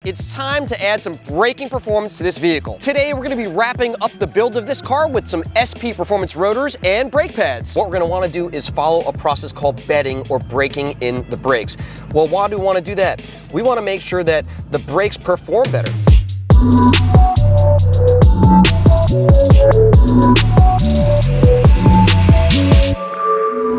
it's time to add some braking performance to this vehicle. Today, we're gonna be wrapping up the build of this car with some SP Performance rotors and brake pads. What we're gonna wanna do is follow a process called bedding or breaking in the brakes. Well, why do we wanna do that? We wanna make sure that the brakes perform better.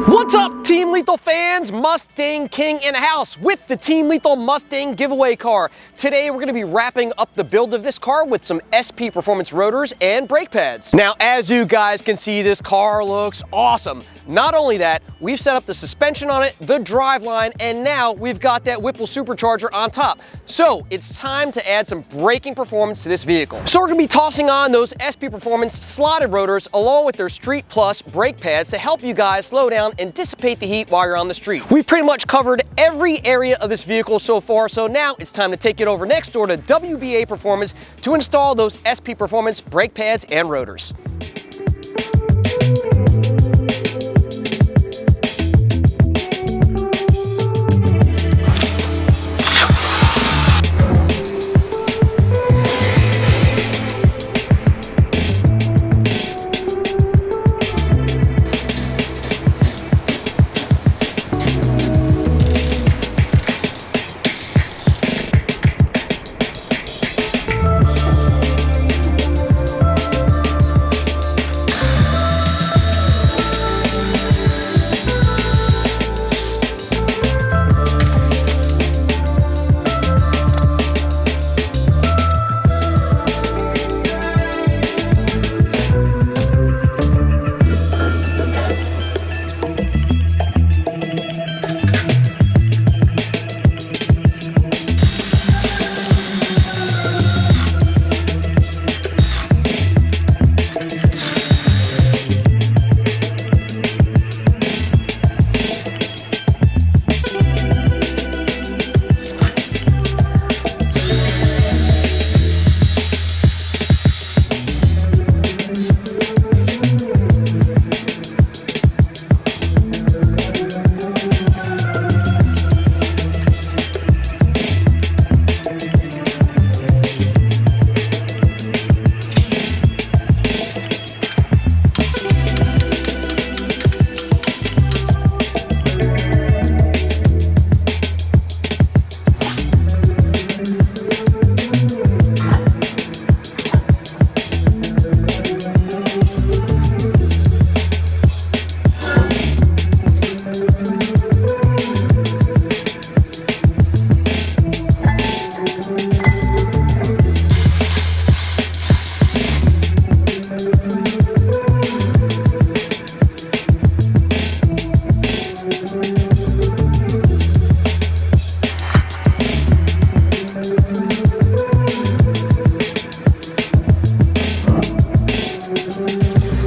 What's up, Team Lethal fans? Mustang King in the house with the Team Lethal Mustang Giveaway car. Today, we're gonna be wrapping up the build of this car with some SP Performance rotors and brake pads. Now, as you guys can see, this car looks awesome. Not only that, we've set up the suspension on it, the driveline, and now we've got that Whipple Supercharger on top. So it's time to add some braking performance to this vehicle. So we're gonna be tossing on those SP Performance slotted rotors along with their Street Plus brake pads to help you guys slow down and dissipate the heat while you're on the street. We've pretty much covered every area of this vehicle so far, so now it's time to take it over next door to WBA Performance to install those SP Performance brake pads and rotors.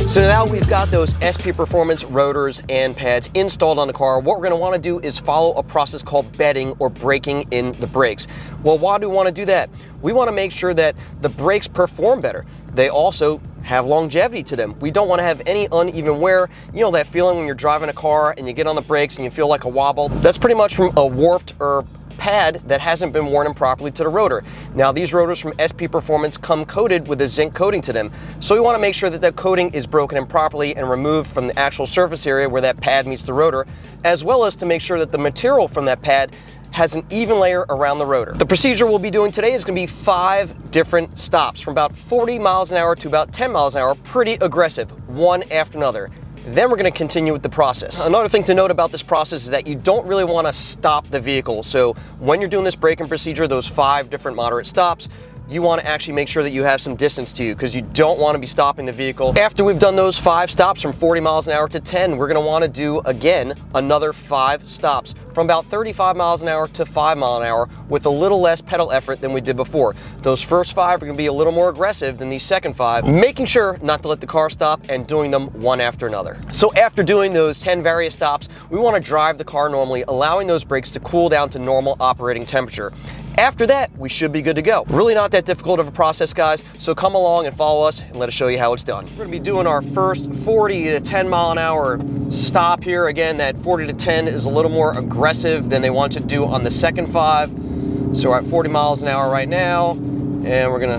So now we've got those SP Performance rotors and pads installed on the car. What we're going to want to do is follow a process called bedding or breaking in the brakes. Well, why do we want to do that? We want to make sure that the brakes perform better. They also have longevity to them. We don't want to have any uneven wear. You know that feeling when you're driving a car and you get on the brakes and you feel like a wobble? That's pretty much from a warped or pad that hasn't been worn in properly to the rotor. Now, these rotors from SP Performance come coated with a zinc coating to them. So we want to make sure that that coating is broken in properly and removed from the actual surface area where that pad meets the rotor, as well as to make sure that the material from that pad has an even layer around the rotor. The procedure we'll be doing today is going to be 5 different stops from about 40 miles an hour to about 10 miles an hour, pretty aggressive, one after another. Then we're going to continue with the process. Another thing to note about this process is that you don't really want to stop the vehicle. So when you're doing this braking procedure, those 5 different moderate stops, you want to actually make sure that you have some distance to you because you don't want to be stopping the vehicle. After we've done those 5 stops from 40 miles an hour to 10, we're going to want to do, again, another 5 stops from about 35 miles an hour to 5 miles an hour with a little less pedal effort than we did before. Those first 5 are going to be a little more aggressive than these second 5, making sure not to let the car stop and doing them one after another. So after doing those 10 various stops, we want to drive the car normally, allowing those brakes to cool down to normal operating temperature. After that, we should be good to go. Really not that difficult of a process, guys, so come along and follow us and let us show you how it's done. We're going to be doing our first 40 to 10 mile an hour stop here. Again, that 40 to 10 is a little more aggressive than they want to do on the second 5. So we're at 40 miles an hour right now, and we're gonna,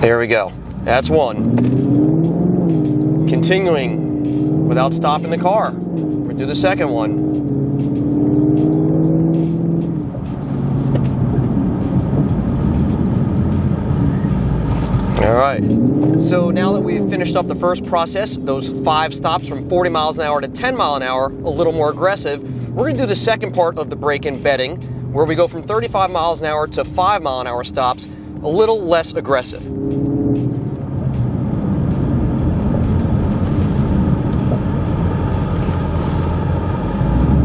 there we go. That's one. Continuing without stopping the car. We're gonna do the second one. All right, so now that we've finished up the first process, those 5 stops from 40 miles an hour to 10 mile an hour, a little more aggressive, we're gonna do the second part of the break-in bedding, where we go from 35 miles an hour to 5 mile an hour stops, a little less aggressive. All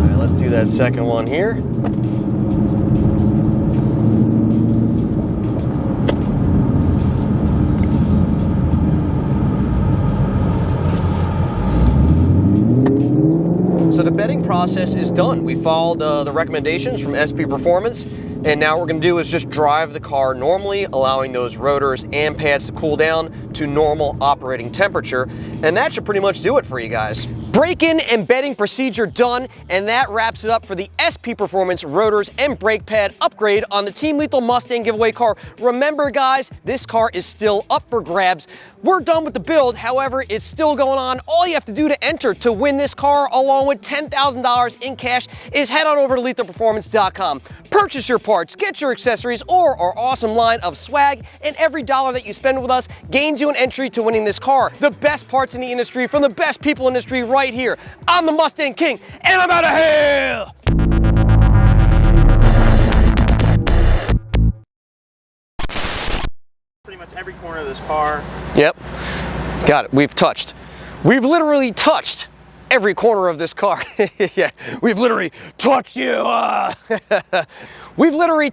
right, let's do that second one here. So the bedding process is done. We followed the recommendations from SP Performance, and now what we're going to do is just drive the car normally, allowing those rotors and pads to cool down to normal operating temperature, and that should pretty much do it for you guys. Break-in and bedding procedure done, and that wraps it up for the SP Performance rotors and brake pad upgrade on the Team Lethal Mustang giveaway car. Remember guys, this car is still up for grabs. We're done with the build, however, it's still going on. All you have to do to enter to win this car along with $10,000 in cash is head on over to lethalperformance.com. Purchase your parts, get your accessories, or our awesome line of swag, and every dollar that you spend with us gains you an entry to winning this car. The best parts in the industry from the best people in the industry right here. I'm the Mustang King, and I'm out of here! Pretty much every corner of this car. Yep, got it. We've literally touched every corner of this car. Yeah, we've literally touched you. We literally